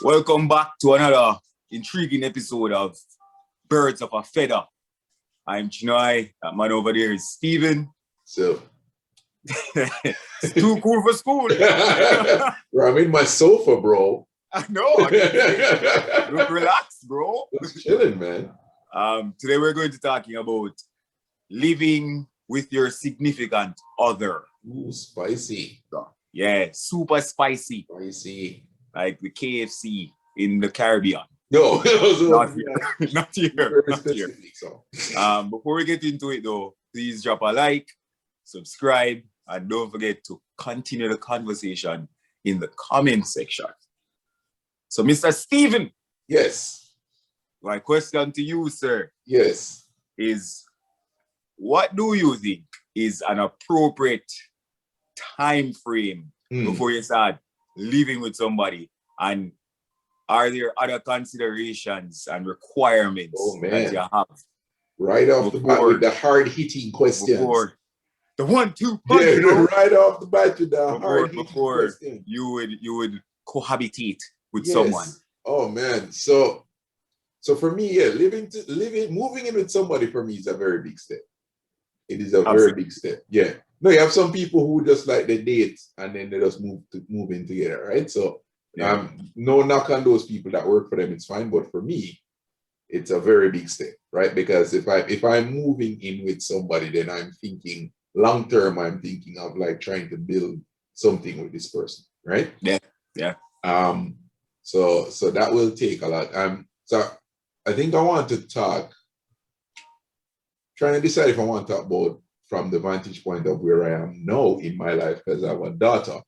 Welcome back to another intriguing episode of Birds of a Fedda. I'm Chinoy. That man over there is Stephen. So, It's too cool for school. bro, I'm in my sofa, bro. I know. Look relaxed, bro. Just chilling, man. Today we're going to be talking about living with your significant other. Ooh, spicy. Yeah, super spicy, Spicy. like the KFC in the Caribbean. No, Not here. Not here. very Not here. specific. So, Before we get into it though, please drop a like, subscribe, and don't forget to continue the conversation in the comment section. So, Mr. Stephen, yes, my question to you, sir, yes. is what do you think is an appropriate time frame before you start living with somebody? And are there other considerations and requirements that you have? Right off the bat with the hard-hitting questions. Before the 1-2 punch, Yeah, you know? right off the bat with the hard-hitting before questions. you would cohabitate with Yes. someone. Oh man, so for me, yeah, moving in with somebody for me is a very big step. It is a very big step. Yeah. No, you have some people who just like they date and then they just move in together, right? So no knock on those people that work for them, it's fine. But for me, it's a very big step, right? Because if I'm moving in with somebody, then I'm thinking long term, I'm thinking of like trying to build something with this person, right? Yeah. Yeah. So that will take a lot. So I think I want to trying to decide if I want to talk about from the vantage point of where I am now in my life, because I have a daughter,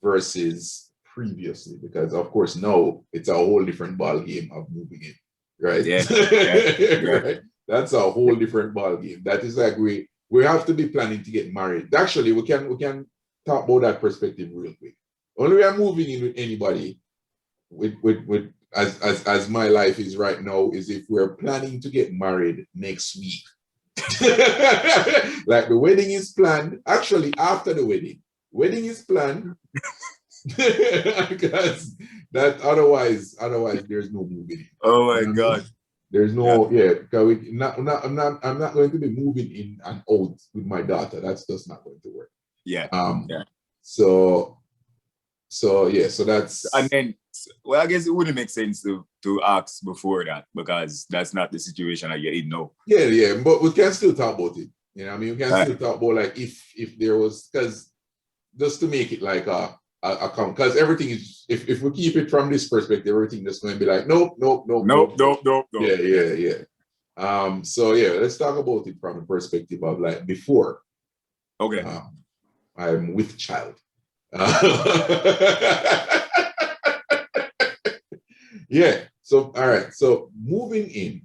versus previously, because of course now it's a whole different ball game of moving in, right? Yeah. Right? That's a whole different ball game. That is like we have to be planning to get married. Actually, we can talk about that perspective real quick. Only way I'm moving in with anybody with as my life is right now is if we're planning to get married next week. Like the wedding is planned. Actually, after the wedding is planned. Because that otherwise there's no moving in. Oh my God. There's no because I'm not going to be moving in and out with my daughter. That's just not going to work. Yeah. So that's, and then, well, I guess it wouldn't make sense to ask before that, because that's not the situation that you're in now. Yeah, but we can still talk about it. You know what I mean? We can still talk about like if there was, because just to make it like because everything is, if we keep it from this perspective, everything just going to be like nope. Yeah. So yeah, let's talk about it from the perspective of like before. Okay. I'm with child. Yeah. So all right. So moving in,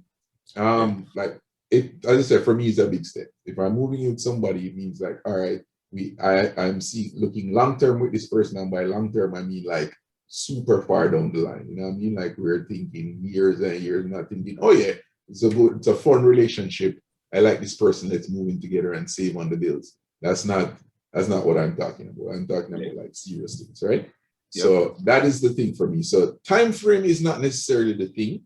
like it, as I said, for me, it's a big step. If I'm moving in with somebody, it means like, all right, I'm looking long term with this person, and by long term, I mean like super far down the line. You know what I mean? Like we're thinking years and years, not thinking, oh yeah, it's a fun relationship. I like this person. Let's move in together and save on the bills. That's not what I'm talking about. I'm talking about like serious things, right? Yep. So that is the thing for me. So time frame is not necessarily the thing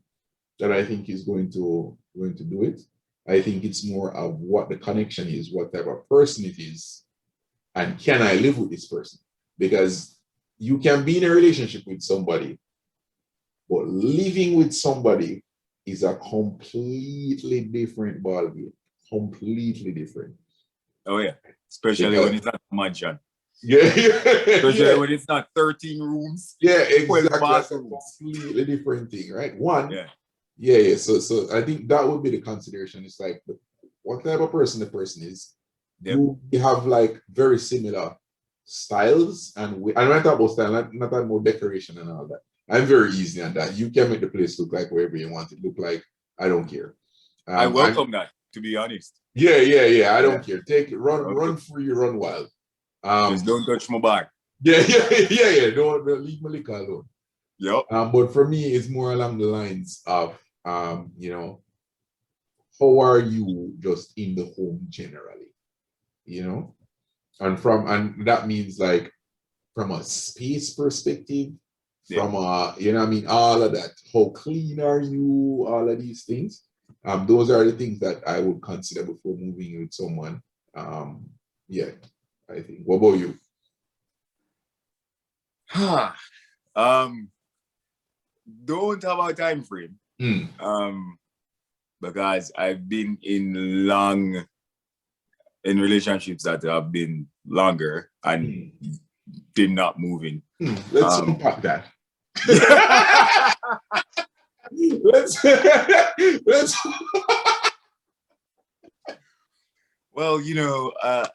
that I think is going to do it. I think it's more of what the connection is, what type of person it is, and can I live with this person? Because you can be in a relationship with somebody, but living with somebody is a completely different ballgame. Completely different. Oh yeah. Especially when it's not a mansion. Yeah. Especially when it's not 13 rooms. Yeah, exactly. That's a completely different thing, right? Yeah. So I think that would be the consideration. It's like what type of person the person is. Yep. You have like very similar styles, and I'm not talking about style, not talking about decoration and all that. I'm very easy on that. You can make the place look like wherever you want it to look like. I don't care. I welcome that, to be honest. Yeah. I don't care. Take it, run free, run wild. Just don't touch my bar. Yeah. Don't leave my liquor alone. Yep. But for me, it's more along the lines of how are you just in the home generally, and that means like from a space perspective, from you know what I mean, all of that. How clean are you? All of these things. Those are the things that I would consider before moving in with someone. Yeah, I think. What about you? Don't have a time frame. Because I've been in relationships that have been longer and did not moving. Let's unpack that. let's Well,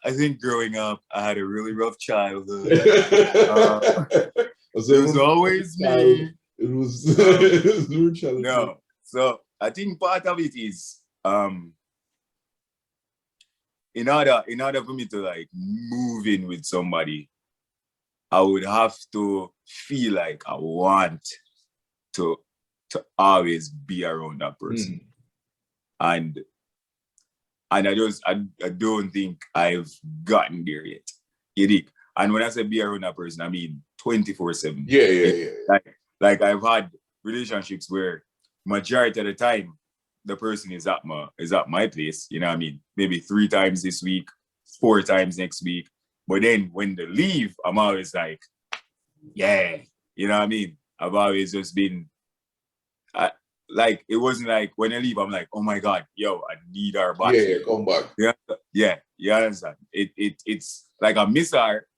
I think growing up, I had a really rough childhood. It was always me. It was no. So I think part of it is in order for me to like move in with somebody, I would have to feel like I want to always be around that person. And I don't think I've gotten there yet. You dig? And when I say be around that person, I mean 24/7. Yeah. Like I've had relationships where majority of the time the person is at my place, you know what I mean? Maybe 3 times this week, 4 times next week. But then when they leave, I'm always like, yeah, you know what I mean? I've always just been like, it wasn't like when I leave, I'm like, oh my God, yo, I need her back. Yeah, come back. Yeah, you understand? It's like I miss her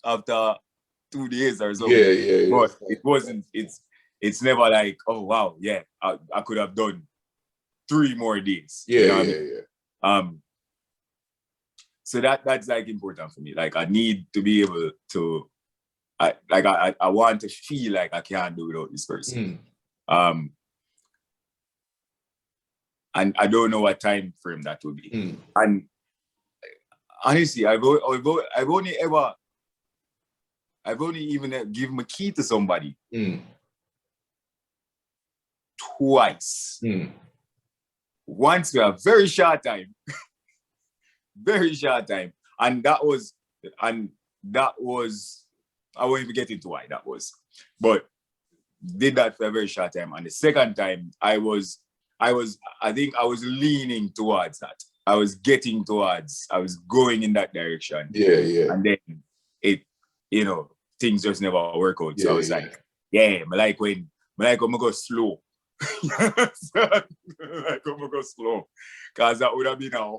after 2 days or so. Yeah. But it wasn't, it's never like, oh wow, yeah, I could have done 3 more days. Yeah, you know what I mean? So that's like important for me. Like I need to be able to I want to feel like I can't do without this person. And I don't know what time frame that will be. And honestly, I've only even given my key to somebody twice. Once for a very short time. And that was I won't even get into why that was. But did that for a very short time. And the second time I think I was leaning towards that. I was going in that direction. Yeah. And then things just never work out. So I was like, I like when I go slow. Because that would have been a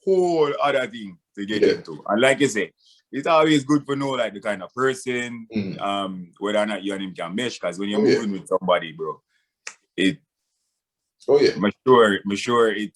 whole other thing to get into. And like you say, it's always good to know like the kind of person, whether or not you and him can mesh. Because when you're moving with somebody, bro, I'm sure it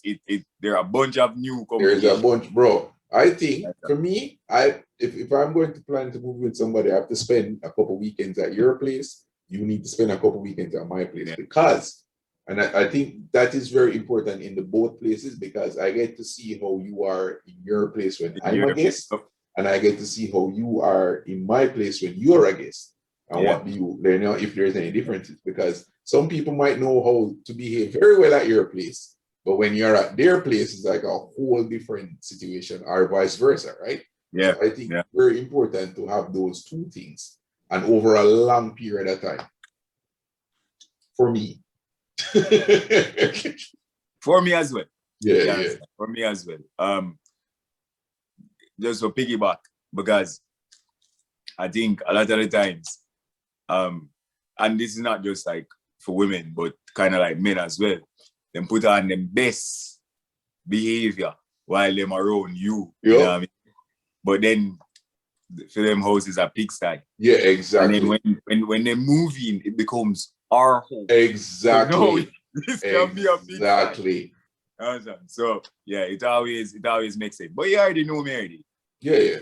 there are a bunch of new complications. There's a bunch, bro. I think for me, if I'm going to plan to move with somebody, I have to spend a couple weekends at your place. You need to spend a couple weekends at my place because, and I think that is very important in the both places because I get to see how you are in your place when I'm a guest, and I get to see how you are in my place when you're a guest. And what do you know if there's any differences? Because some people might know how to behave very well at your place, but when you're at their place, it's like a whole different situation, or vice versa, right? Yeah. So I think it's very important to have those 2 things and over a long period of time. For me. For me as well. Yeah. For me as well. Just to piggyback, because I think a lot of the times, and this is not just like for women, but kind of like men as well, them put on them best behavior while them around you. You know what I mean? But then for them houses are pigsty. Yeah, exactly. And then when they move in, it becomes our home. Exactly. So, no, this can be a pigsty. Exactly. So yeah, it always makes sense. But you already know me already. Yeah.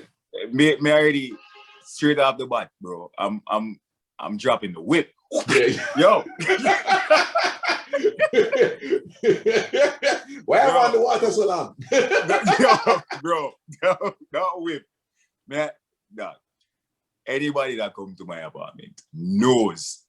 Me already straight off the bat, bro. I'm dropping the whip. Yo. Why am I on the water so long? Yo, bro, that whip. Man, anybody that comes to my apartment knows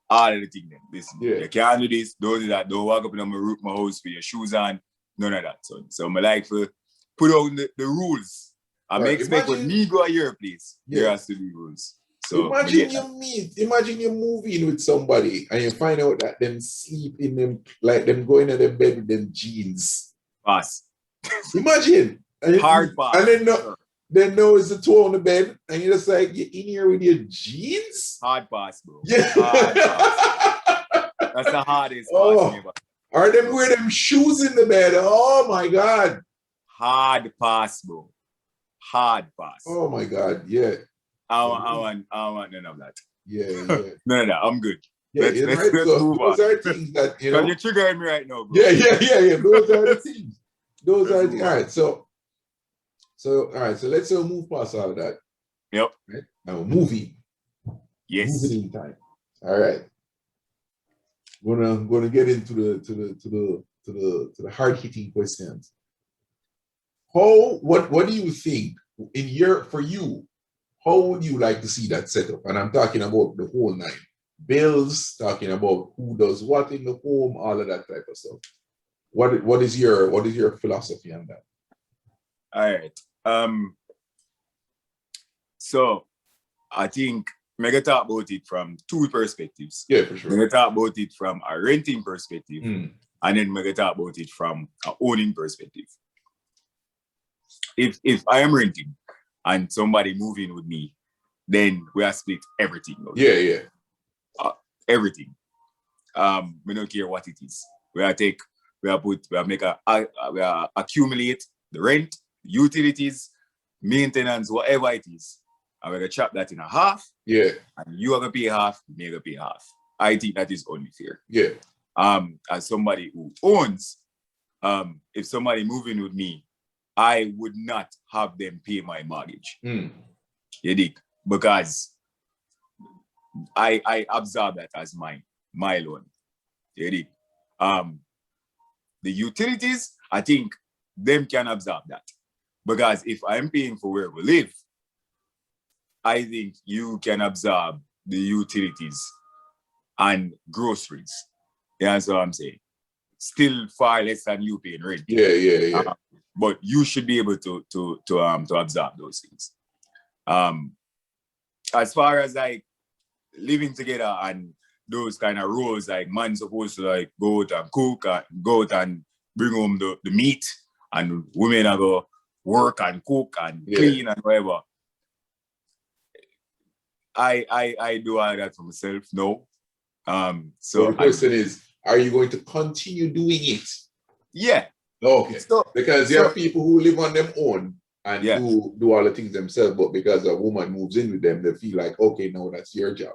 all of the things. Listen, you can't do this, don't do that, don't walk up in my house with your shoes on, none of that, son. So I like to put out the rules. I expect when me go at your place, there has to be rules. So imagine you move in with somebody and you find out that them sleep in them, like them going to their bed with them jeans. Pass. Imagine. Hard pass. And then no it's the two on the bed and you're just like, you're in here with your jeans? Hard pass, bro. Yeah. Hard pass. That's the hardest pass ever. Or them wear them shoes in the bed. Oh my God. Hard pass, bro. Hard pass. Oh my God. Yeah. I want none of that. Yeah. No, I'm good. Yeah, let's move on. Those are things that, you know. You're triggering me right now, bro. Yeah. Those are the things. Those are the, all right. So all right. So let's move past all of that. Yep. Right? Now moving. Yes. Moving in time. All right. Gonna get into the hard hitting questions. What do you think for you? How would you like to see that setup? And I'm talking about the whole nine. Bills, talking about who does what in the home, all of that type of stuff. What is your philosophy on that? All right. So I think I'm gonna talk about it from two perspectives. Yeah, for sure. I'm gonna talk about it from a renting perspective, and then I'm gonna talk about it from an owning perspective. If I am renting and somebody moving with me, then we are split everything. Okay? Yeah. Everything. We don't care what it is. We accumulate the rent, utilities, maintenance, whatever it is. And we're gonna chop that in a half. Yeah. And you are gonna pay half, me gonna pay half. I think that is only fair. Yeah. As somebody who owns, if somebody moving with me, I would not have them pay my mortgage. You dig? Because I absorb that as my loan. You dig? The utilities, I think them can absorb that. Because if I'm paying for where we live, I think you can absorb the utilities and groceries. That's what I'm saying. Still far less than you paying rent. Yeah. But you should be able to absorb those things. As far as like living together and those kind of roles, like man's supposed to like go out and cook and go out and bring home the meat, and women are go work and cook and clean and whatever. I do all that for myself. No. So the question is, are you going to continue doing it? Yeah. Okay. Because there are people who live on their own and do all the things themselves, but because a woman moves in with them, they feel like, okay, no, that's your job.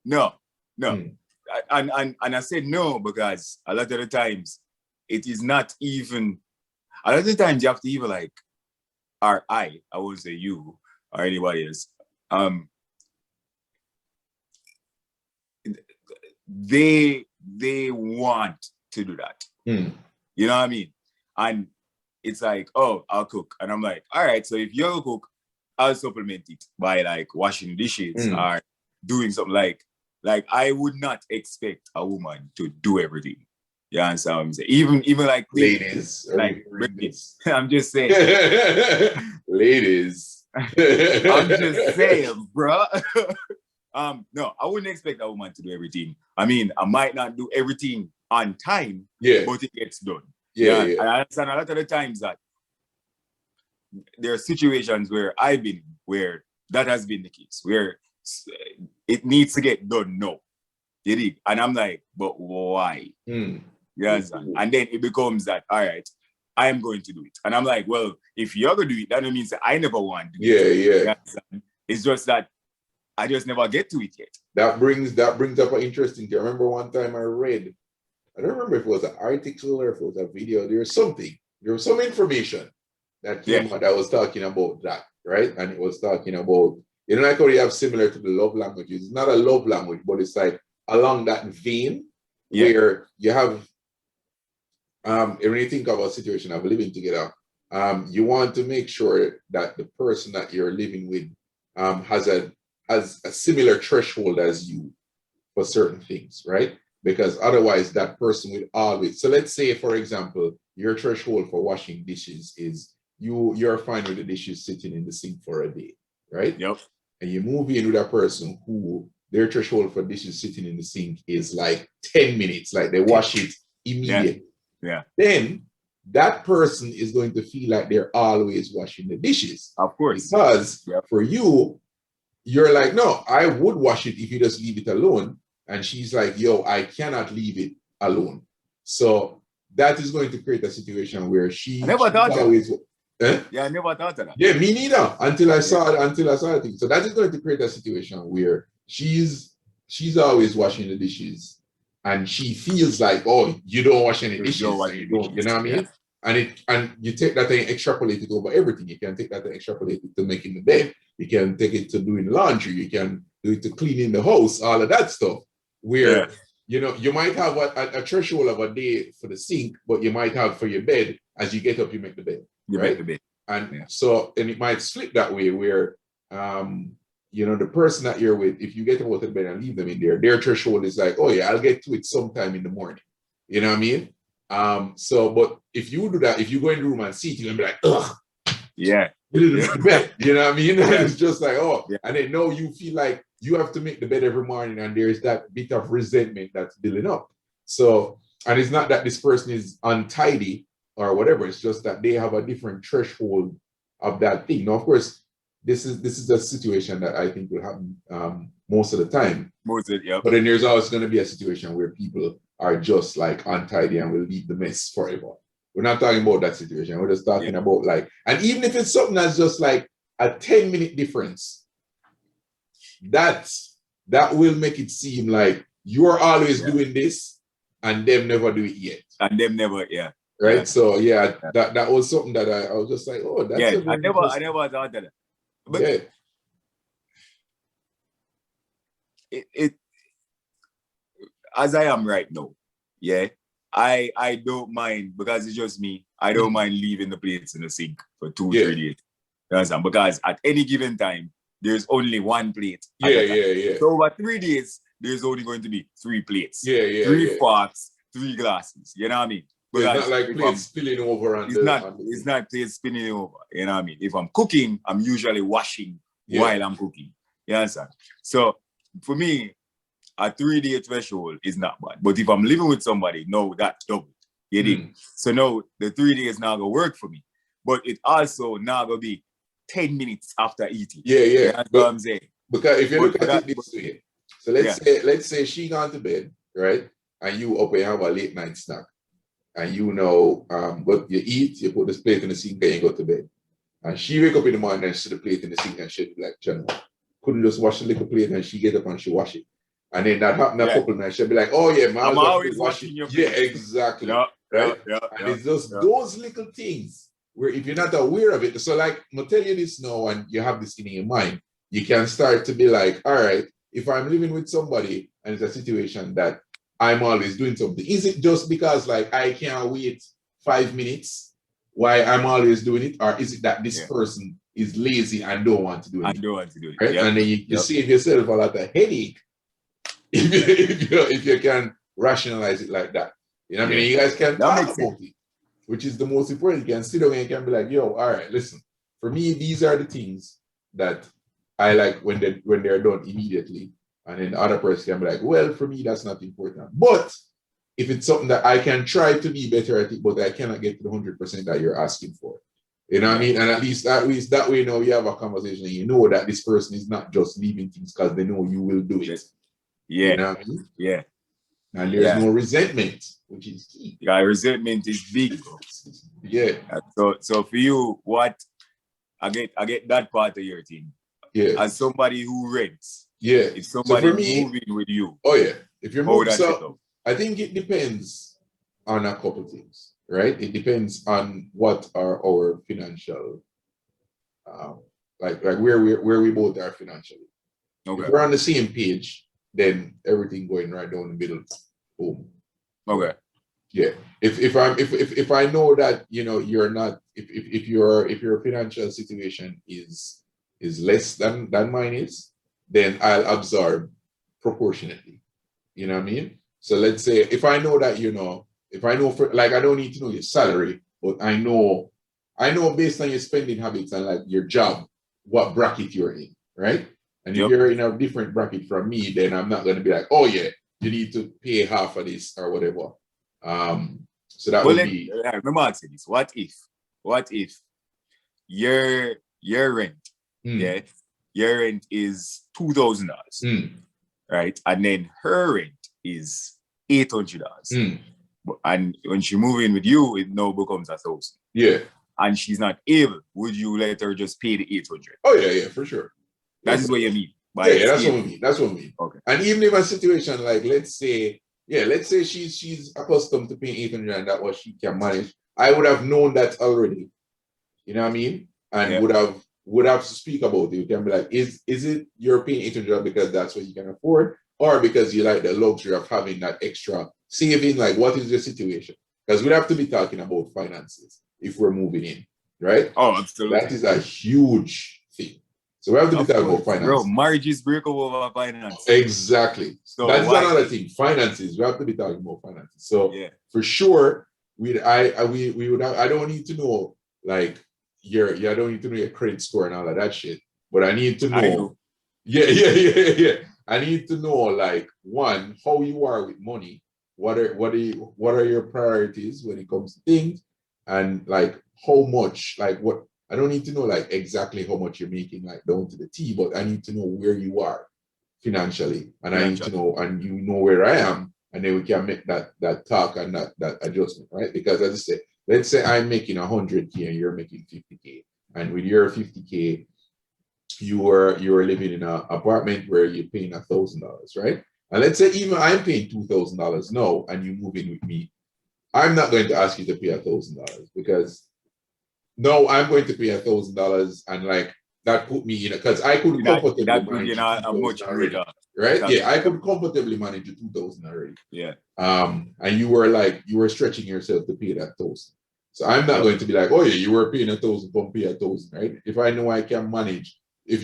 No. And I said no because a lot of the times it is not even. A lot of the times you have to even like, or I won't say you or anybody else. They want to do that. You know what I mean? And it's like, oh, I'll cook. And I'm like, all right, so if you'll cook, I'll supplement it by like washing dishes or doing something like I would not expect a woman to do everything. You understand what I'm saying? Even like ladies. Like I'm just saying. Ladies. I'm just saying, bro. No, I wouldn't expect a woman to do everything. I mean, I might not do everything on time, but it gets done. Yeah. And I understand a lot of the times that there are situations where I've been where that has been the case, where it needs to get done now. And I'm like, but why? Yes. And then it becomes that, all right, I am going to do it. And I'm like, well, if you're going to do it, that means that I never want to do it. Yeah. It's just that I just never get to it yet. That brings up an interesting thing. I remember one time I read, I don't remember if it was an article or if it was a video. There was some information that came out that was talking about that, right? And it was talking about, you know, like how you have similar to the love languages. It's not a love language, but it's like along that vein where you have, when you think about a situation of living together, you want to make sure that the person that you're living with has a similar threshold as you for certain things, right? Because otherwise that person will always, so let's say, for example, your threshold for washing dishes is you're fine with the dishes sitting in the sink for a day, right? Yep. and you move in with a person who their threshold for dishes sitting in the sink is like 10 minutes, like they wash it immediately. Yeah. Then that person is going to feel like they're always washing the dishes. Of course. Because for you, you're like, no, I would wash it if you just leave it alone. And she's like, yo, I cannot leave it alone. So that is going to create a situation where she always. Yeah, I never thought of that. Yeah, me neither. Until I saw it. So that is going to create a situation where she's always washing the dishes, and she feels like, oh, you don't wash any dishes. You know what I mean? Yeah. And you take that and extrapolate it over everything. You can take that and extrapolate it to making the bed. You can take it to doing laundry. You can do it to cleaning the house, all of that stuff. Where you might have a threshold of a day for the sink, but you might have for your bed. As you get up, you make the bed. Right? And so, and it might slip that way where, the person that you're with, if you get them out of bed and leave them in there, their threshold is like, oh yeah, I'll get to it sometime in the morning. You know what I mean? But if you do that, if you go in the room and see it, you're gonna be like, ugh. Yeah. You know what I mean? It's just like, and then no, you feel like you have to make the bed every morning, and there's that bit of resentment that's building up. So, and it's not that this person is untidy or whatever, it's just that they have a different threshold of that thing. Now, of course, this is a situation that I think will happen most of the time. Most of it, yeah. But then there's always going to be a situation where people are just like untidy and will leave the mess forever. We're not talking about that situation. We're just talking about like, and even if it's something that's just like a 10-minute difference, that will make it seem like you're always doing this and them never do it yet. And them never, Right. Yeah. So that was something that I was just like, oh, that's I never thought of that. But it as I am right now, I don't mind, because it's just me. I don't mind leaving the plates in the sink for 2-3 days. You understand? Because at any given time, there's only one plate. So over 3 days, there's only going to be 3 plates. 3 forks, 3 glasses. You know what I mean? It's not like plates spilling over. It's not plates spilling over. You know what I mean? If I'm cooking, I'm usually washing while I'm cooking. You understand? So for me, a 3-day threshold is not bad. But if I'm living with somebody, no, that's double. You didn't. So no, the 3 days now gonna work for me. But it also now gonna be 10 minutes after eating. That's what I'm saying. Because if you look at it this way, so let's say she gone to bed, right? And you up and have a late night snack. And what you eat, you put this plate in the sink and you go to bed. And she wake up in the morning and see the plate in the sink and she'd be like, John, couldn't just wash the little plate, and she get up and she wash it. And then that happened a couple of nights, she'll be like, oh yeah, I'm always washing your plate. Yeah, exactly. Right? And it's just those little things where if you're not aware of it, so like, I'm gonna tell you this now, and you have this in your mind, you can start to be like, all right, if I'm living with somebody and it's a situation that I'm always doing something, is it just because like I can't wait 5 minutes why I'm always doing it, or is it that this person is lazy and don't want to do it? Right? And then you save yourself a lot of headache if you can rationalize it like that. You know what I mean? You guys can talk about it, which is the most important. You can sit down and you can be like, yo, all right, listen, for me, these are the things that I like when they're done immediately. And then the other person can be like, well, for me, that's not important. But if it's something that I can try to be better at it, but I cannot get to the 100% that you're asking for. You know what I mean? And at least that way, you have a conversation and you know that this person is not just leaving things because they know you will do it. Yeah. You know what I mean? Yeah. And there's no resentment, which is key. Yeah, resentment is big, bro. Yeah. So for you, what I get that part of your thing. Yeah. As somebody who rents. Yeah. If somebody moving with you. Oh yeah. If you're moving, so I think it depends on a couple of things, right? It depends on what are our financial, like where we both are financially. Okay. If we're on the same page, then everything going right down the middle. Boom. Okay. Yeah. If I know that you're not, if your financial situation is less than mine is, then I'll absorb proportionately. You know what I mean? So let's say if I know that if I know I don't need to know your salary, but I know based on your spending habits and like your job, what bracket you're in, right? And if you're in a different bracket from me, then I'm not going to be like, oh yeah, you need to pay half of this or whatever. So that would be. Remember asking this. What if your rent, your rent is $2,000, right? And then her rent is $800. And when she move in with you, it now becomes $1,000. Yeah. And she's not able. Would you let her just pay the $800? Oh yeah, for sure. That is what you mean. Yeah, that's what I mean. That's what I mean. Okay. And even if a situation like, let's say she's accustomed to paying $800 and that what she can manage, I would have known that already. You know what I mean? And would have to speak about it. You can be like, is it you're paying $800 because that's what you can afford, or because you like the luxury of having that extra saving? Like, what is your situation? Because we have to be talking about finances if we're moving in, right? Oh, absolutely. That is a huge thing. So we have to be talking about finances. Bro, marriages break up over finance. Exactly. So that's another thing. Finances. We have to be talking about finances. So for sure, I don't need to know like I don't need to know your credit score and all of that shit. But I need to know. Yeah. I need to know like, one, how you are with money. What are your priorities when it comes to things, and like how much, like what. I don't need to know like exactly how much you're making, like down to the T, but I need to know where you are financially, and I need to know, and you know where I am, and then we can make that talk and that adjustment, right? Because as I say, let's say I'm making 100K and you're making 50K, and with your 50K, you are living in an apartment where you're paying $1,000, right? And let's say even I'm paying $2,000 now, and you move in with me, I'm not going to ask you to pay $1,000 because. No, I'm going to pay $1,000, and like that put me in because I could comfortably manage a much already, right? Yeah, I could comfortably manage $2,000 already. Yeah. And you were stretching yourself to pay that $1,000. So I'm not going to be like, oh yeah, you were paying $1,000, come pay $1,000, right? If I know I can manage, if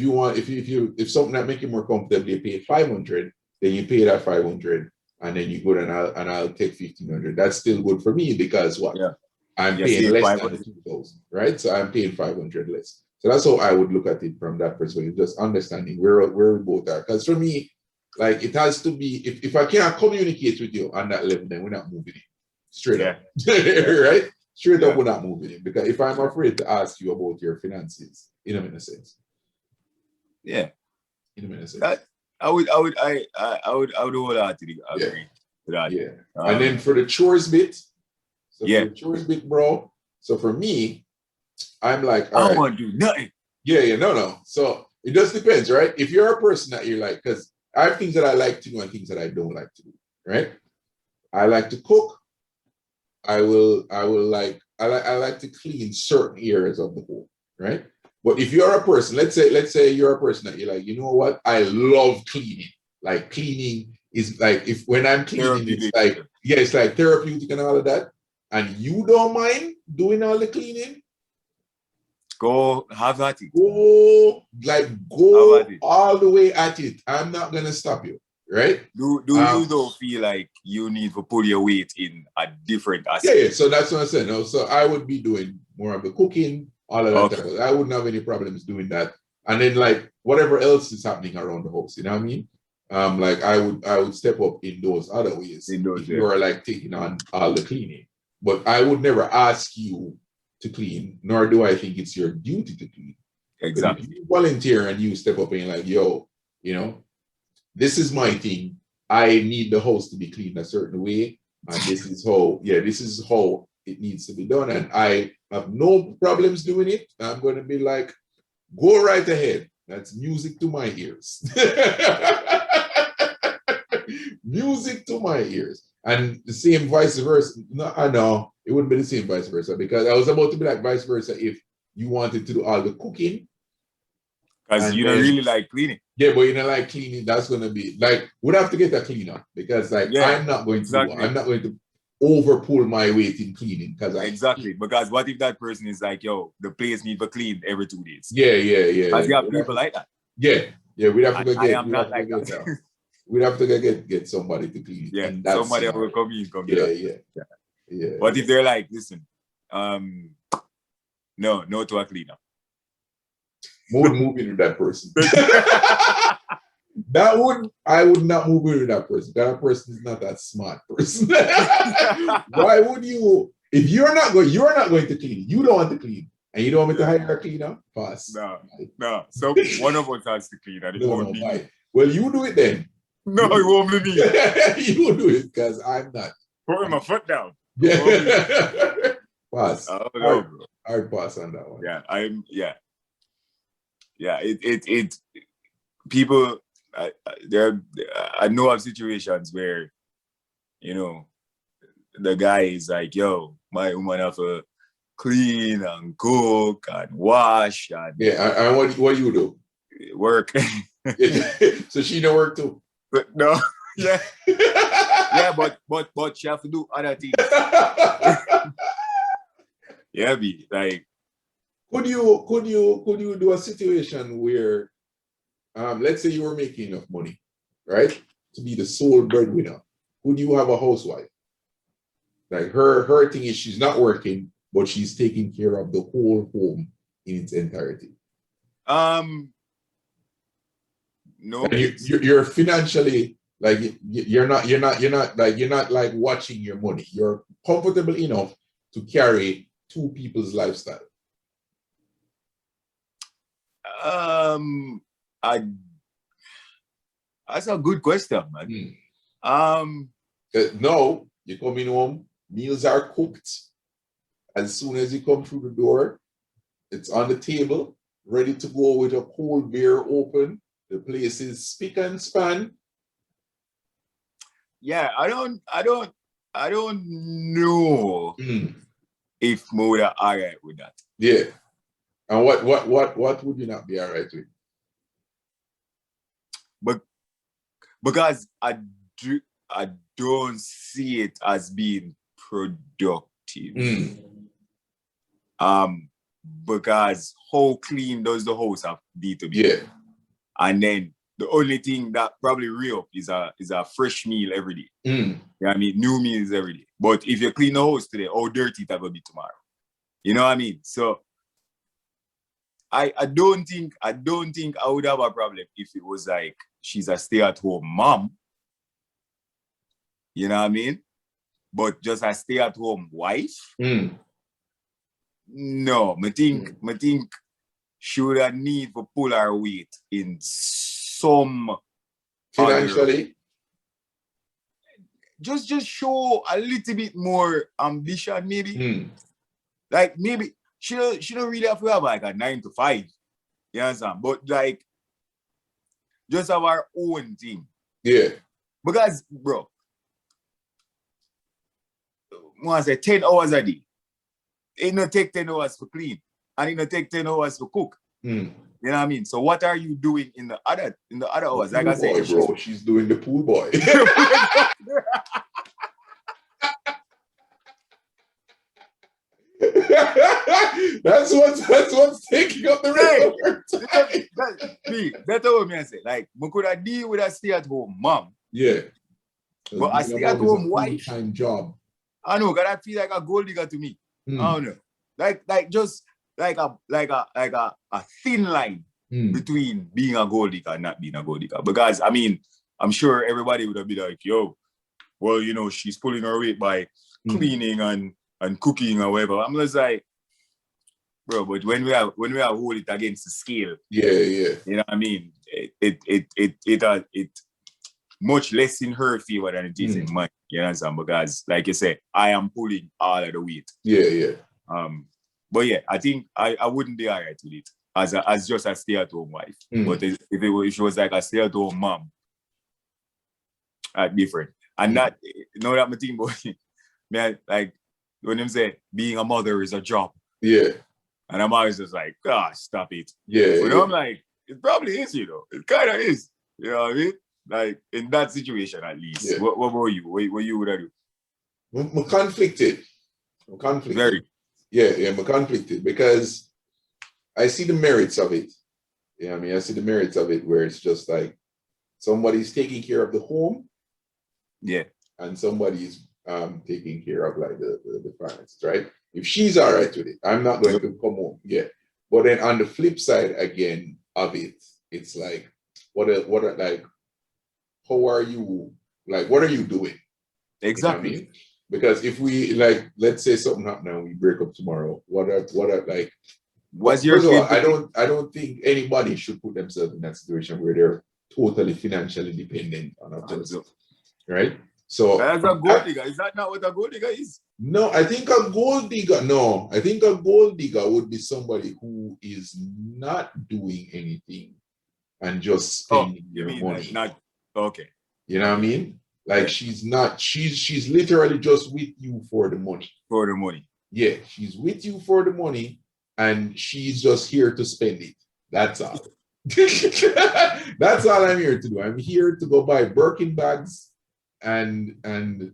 something that make you more comfortable, you pay $500, then you pay that $500, and then you go and I'll take $1,500. That's still good for me because what? Yeah. I'm paying less than the 2,000, right? So I'm paying 500 less. So that's how I would look at it from that perspective, just understanding where we both are. Because for me, like it has to be, if I can't communicate with you on that level, then we're not moving in. Straight up. Right? Straight up, we're not moving in. Because if I'm afraid to ask you about your finances, in a sense. Yeah. In a sense. That, I would wholeheartedly agree with that. Yeah. And then for the chores bit. So for the chores bit, bro. So for me, I'm like, I don't want to do nothing. Yeah, no. So it just depends, right? If you're a person that you're like, because I have things that I like to do and things that I don't like to do, right? I like to cook. I like to clean certain areas of the home, right? But if you're a person, let's say you're a person that you're like, you know what? I love cleaning. Like cleaning is like, when I'm cleaning, it's like therapeutic and all of that. And you don't mind doing all the cleaning, go have at it. Go all the way at it. I'm not gonna stop you, right? Do you though feel like you need to put your weight in a different aspect? Yeah. So that's what I'm saying. No, so I would be doing more of the cooking, all of that. Okay. I wouldn't have any problems doing that. And then like whatever else is happening around the house, you know what I mean? Like I would step up in those other ways if you are like taking on all the cleaning. But I would never ask you to clean, nor do I think it's your duty to clean. Exactly. But if you volunteer and you step up and you're like, yo, you know, this is my thing. I need the house to be cleaned a certain way. And this is how it needs to be done. And I have no problems doing it. I'm going to be like, go right ahead. That's music to my ears. Music to my ears. And the same vice versa. No, I know it wouldn't be the same vice versa, because I was about to be like vice versa if you wanted to do all the cooking. Because you don't really like cleaning. Yeah, but you don't like cleaning. That's gonna be like we'd have to get a cleaner, because like I'm not going to overpull my weight in cleaning because what if that person is like, yo, the place needs to clean every 2 days? Yeah. Because you have people like that. Yeah, we'd have to go get. I am not like that. We'd have to go get somebody to clean it. Yeah, somebody will come in. Yeah. What if they're like, listen, no to a cleaner. More moving with that person. I would not move in with that person. That person is not that smart person. Why would you? If you're not going to clean. You don't want to clean. And you don't want me to hire a cleaner? Pass. No. So one of us has to clean and it won't be me. Well, you do it then. No, it won't be me. You do it because I'm not. Putting my foot down. Yeah. Pass. Bro. Hard pass on that one. Yeah. It people I know of situations where, you know, the guy is like, yo, my woman have to clean and cook and wash and and what do you do? Work. So she don't work too. But no, yeah. Yeah, but she have to do other things. Yeah, be like could you do a situation where let's say you were making enough money, right? To be the sole breadwinner. Could you have a housewife? Like her thing is she's not working, but she's taking care of the whole home in its entirety. No. And you're financially like you're not like watching your money. You're comfortable enough to carry two people's lifestyle. That's a good question, man. No, you come in home, meals are cooked. As soon as you come through the door, it's on the table, ready to go with a cold beer open. The place is spick and span. Yeah, I don't know if I would have all right with that. Yeah. And what would you not be all right with? But because I don't see it as being productive. Because how clean does the house have to be? Yeah. And then the only thing that probably re-up is a fresh meal every day. You know what I mean? New meals every day. But if you clean the house today, how dirty it will be tomorrow. You know what I mean? So I don't think I would have a problem if it was like she's a stay-at-home mom. You know what I mean? But just a stay-at-home wife. No, I think she would have need to pull her weight in some financially. Just show a little bit more ambition, maybe. Like maybe she don't really have to have like a 9 to 5. You understand? But like just have our own thing. Yeah. Because, bro, I want to say 10 hours a day. It don't take 10 hours to clean. And it don't take 10 hours to cook. You know what I mean? So what are you doing in the other hours? Like I said, bro, she's doing the pool boy. That's what's taking up the rest of her time. That's what I say. Like, we could have deal with a stay-at-home mom. Yeah. But a stay-at-home wife. Full-time job. I know, because I feel like a gold digger to me. I don't know. Like just like a thin line between being a gold digger and not being a gold digger. Because I mean, I'm sure everybody would have been like, yo, well, you know, she's pulling her weight by cleaning and cooking or whatever. I'm just like, bro, but when we are hold it against the scale, yeah, you know what I mean? It much less in her favor than it is in mine. You understand? Because like you said, I am pulling all of the weight. Yeah. But yeah, I think I wouldn't be alright with it as just a stay-at-home wife. But if she was like a stay-at-home mom, different. And not know that my thing, but man, like when them say being a mother is a job. Yeah. And I'm always just like, gosh, stop it. Yeah. But I'm like, it probably is, you know. It kind of is. You know what I mean? Like in that situation, at least. Yeah. What about you? What you would I do? I'm conflicted. Very. Yeah, I'm conflicted because I see the merits of it. You know what I mean? I see the merits of it where it's just like somebody's taking care of the home. Yeah. And somebody's taking care of like the finances, right? If she's all right with it, I'm not going to come home. Yeah. But then on the flip side again of it, it's like what are like, how are you, like, what are you doing? Exactly. You know what I mean? Because if we, like, let's say something happened and we break up tomorrow, what are like, Was your first of all, kid I don't think anybody should put themselves in that situation where they're totally financially dependent on a person, right? So as a gold digger? Is that not what a gold digger is? no, I think a gold digger. No, I think a gold digger would be somebody who is not doing anything and just spending You your mean money. like not okay? You know what I mean? Like she's not. She's literally just with you for the money. For the money. Yeah, she's with you for the money, and she's just here to spend it. That's all. That's all I'm here to do. I'm here to go buy Birkin bags and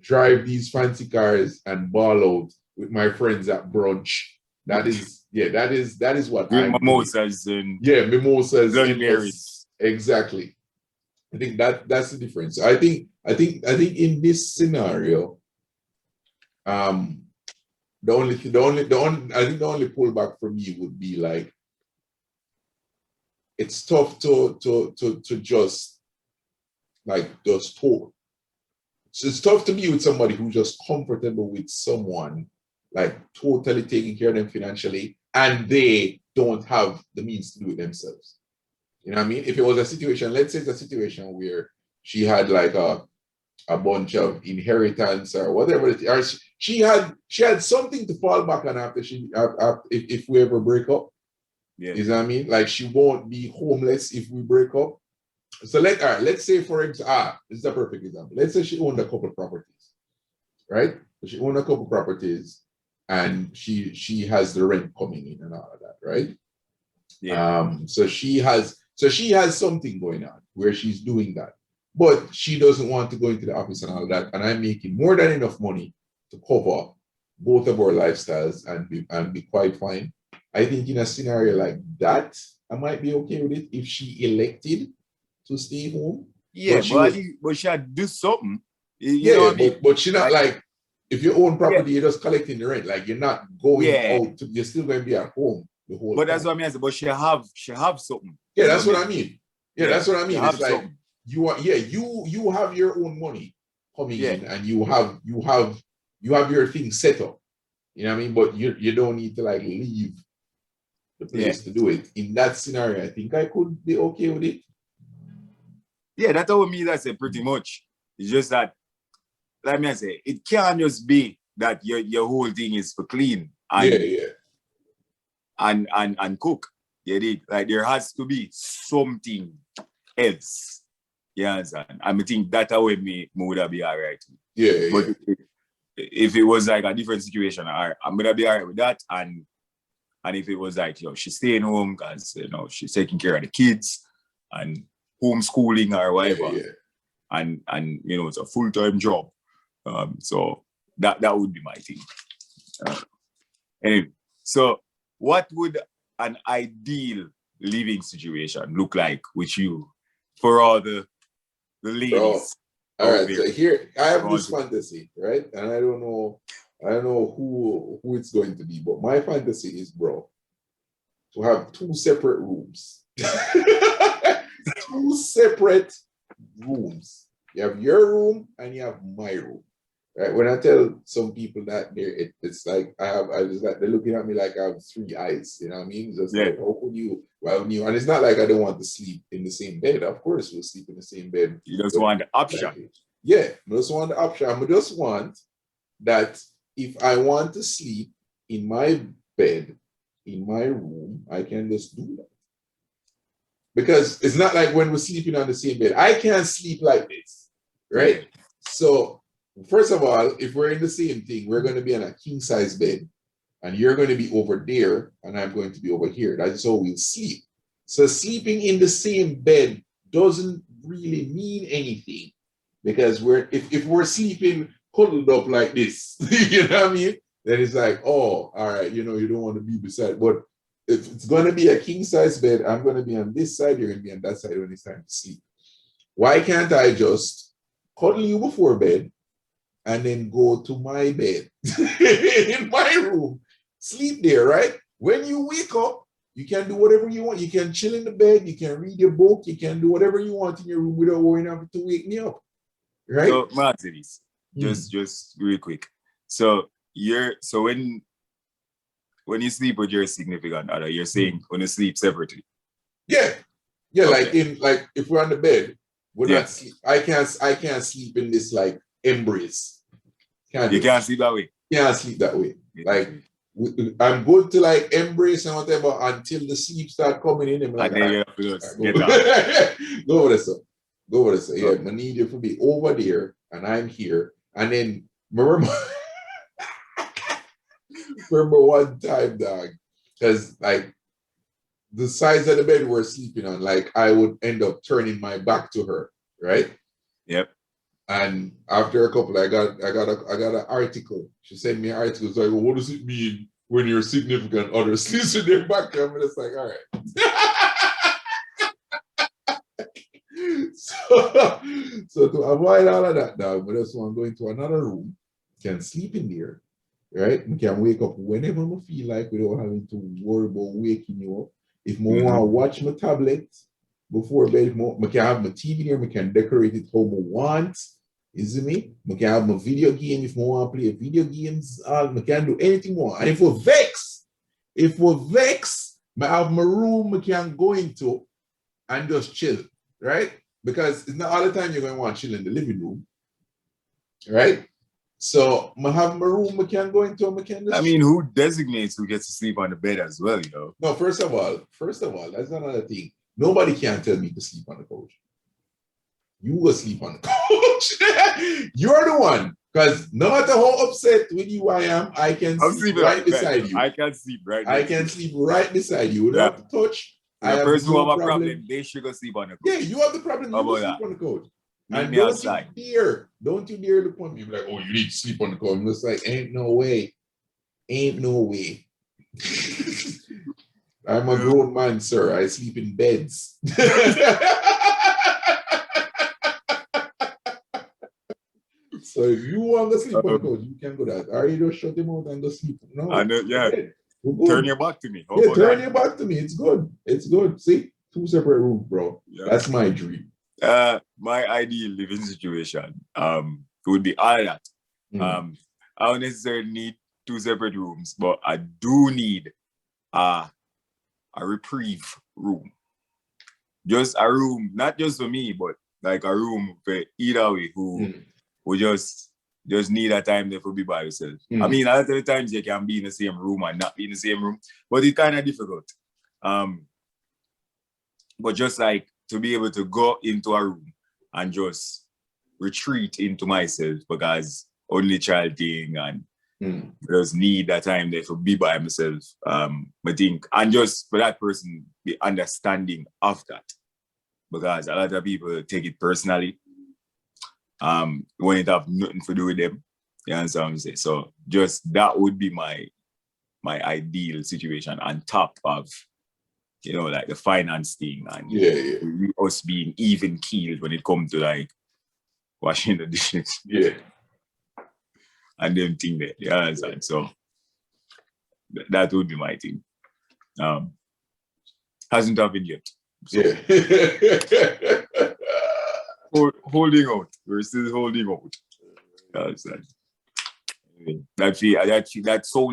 drive these fancy cars and ball out with my friends at brunch. That is what Drink I'm mimosas doing. Yeah, mimosas. Bloody Marys. Exactly. I think that's the difference. I think in this scenario, the only I think the only pullback for me would be like, it's tough to just like just talk. So it's tough to be with somebody who's just comfortable with someone like totally taking care of them financially, and they don't have the means to do it themselves. You know what I mean? If it was a situation, let's say it's a situation where she had like a bunch of inheritance or whatever, or she had something to fall back on after if we ever break up. Yeah. You know what I mean? Like she won't be homeless if we break up. So let's say for example, this is a perfect example. Let's say she owned a couple of properties, right? She owned a couple of properties and she has the rent coming in and all of that, right? Yeah. So she has something going on where she's doing that, but she doesn't want to go into the office and all of that. And I'm making more than enough money to cover both of our lifestyles and be quite fine. I think in a scenario like that, I might be okay with it if she elected to stay home. Yeah, but she had to do something. You know what I mean? But she not like if you own property, Yeah. you're just collecting the rent. Like you're not going out. You're still going to be at home the whole time. But that's what I mean. But she have something. Yeah, that's what I mean. Yeah, that's what I mean. It's like something. you have your own money coming in, and you have your thing set up. You know what I mean? But you don't need to like leave the place to do it. In that scenario, I think I could be okay with it. Yeah, that's what me that say pretty much. It's just that, like me I say, it can't just be that your whole thing is for clean and and cook. You did. Like there has to be something else. You understand? I think that way me would have be all right. Yeah. But if it was like a different situation, I'm gonna be all right with that. And if it was like, she's staying home because she's taking care of the kids and homeschooling or whatever, and it's a full-time job. So that would be my thing. Anyway, so what would an ideal living situation look like with you for all the ladies? All right, so here I have this fantasy, right? And I don't know who it's going to be, but my fantasy is, bro, to have two separate rooms. Two separate rooms. You have your room and you have my room. Right? When I tell some people that it's like they're looking at me like I have three eyes. You know what I mean? Just like, how could you? And it's not like I don't want to sleep in the same bed. Of course, we'll sleep in the same bed. You just want the option. I just want the option. I just want that if I want to sleep in my bed, in my room, I can just do that. Because it's not like when we're sleeping on the same bed. I can't sleep like this, right? Yeah. So, first of all, if we're in the same thing, we're going to be on a king-size bed, and you're going to be over there, and I'm going to be over here. That's how we'll sleep. So, sleeping in the same bed doesn't really mean anything, because if we're sleeping huddled up like this, you know what I mean? Then it's like, oh, all right, you don't want to be beside, but if it's going to be a king-size bed, I'm going to be on this side, you're going to be on that side when it's time to sleep. Why can't I just cuddle you before bed and then go to my bed in my room, sleep there, right? When you wake up, You can do whatever you want. You can chill in the bed. You can read your book. You can do whatever you want in your room without worrying having to wake me up. Right? So, Martinez, just real quick. So when you sleep with your significant other, you're saying when you sleep separately. Yeah. Okay. Like if we're on the bed, we're not sleep. I can't sleep in this like embrace. You can't sleep that way. Can't sleep that way. Like I'm good to like embrace and whatever until the sleep start coming in. I'm like, and then you have to get down. Go over there, sir. Go over there, sir. Yeah, I need you to be over there and I'm here. And then remember one time, dog, because like the size of the bed we're sleeping on, like I would end up turning my back to her, right? Yep. And after a couple, I got an article. She sent me an article. It's like, well, what does it mean when your significant other sleeps with their back? I'm just like, all right. so to avoid all of that, now, we just want to go into another room, can sleep in there, right? We can wake up whenever we feel like without having to worry about waking you up. If I want to watch my tablet before bed, I can have my TV there, I can decorate it how I want. You see me? I can have my video game if I want to play video games. I can do anything I want. And if we're vexed, I have my room I can go into and just chill, right? Because it's not all the time you're going to want to chill in the living room, right? So I have my room I can go into. I mean, who designates who gets to sleep on the bed as well, you know? No, first of all, that's another thing. Nobody can tell me to sleep on the couch. You will sleep on the couch. You're the one. Because no matter how upset with you I am, I can sleep right beside you. I can sleep right I can sleep right beside you without the touch. The person who have a problem, they should go sleep on the couch. Yeah, you have the problem. You go sleep on the couch. And don't you dare look at me and be like, oh, you need to sleep on the couch. I'm just like, ain't no way. I'm a grown man, sir. I sleep in beds. So if you want to sleep on the couch, you can go that. Or you just shut them out and go sleep. No. I know, yeah. Turn your back to me. Turn your back to me. It's good. See, 2 separate rooms, bro. Yeah. That's my dream. My ideal living situation would be all that. I don't necessarily need 2 separate rooms, but I do need a reprieve room. Just a room, not just for me, but like a room for either way who would just need a time there for be by yourself. I mean, a lot of the times you can be in the same room and not be in the same room, but it's kind of difficult. But just like to be able to go into a room and just retreat into myself because only child thing and just need that time there for be by myself. I think, and just for that person be understanding of that, because a lot of people take it personally when it have nothing to do with them. You understand what I'm saying? So just that would be my ideal situation on top of, you know, like the finance thing and us being even keeled when it comes to like washing the dishes. Yeah. And them thing there. You understand? So that would be my thing. Hasn't happened yet. So. Yeah. Holding out. We're still holding out. That sounds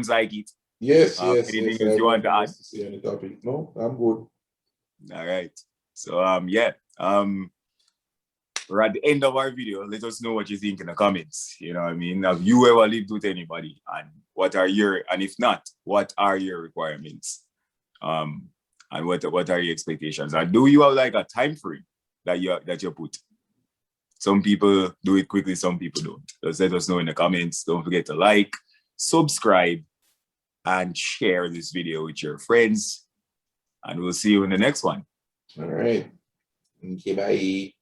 like it. Yes. Anything else you want to add? See any topic? No, I'm good. All right. So we're at the end of our video. Let us know what you think in the comments. You know what I mean? Have you ever lived with anybody? And if not, what are your requirements? And what are your expectations? And do you have like a time frame that you put? Some people do it quickly, some people don't. Just let us know in the comments. Don't forget to like, subscribe, and share this video with your friends. And we'll see you in the next one. All right. Okay, bye.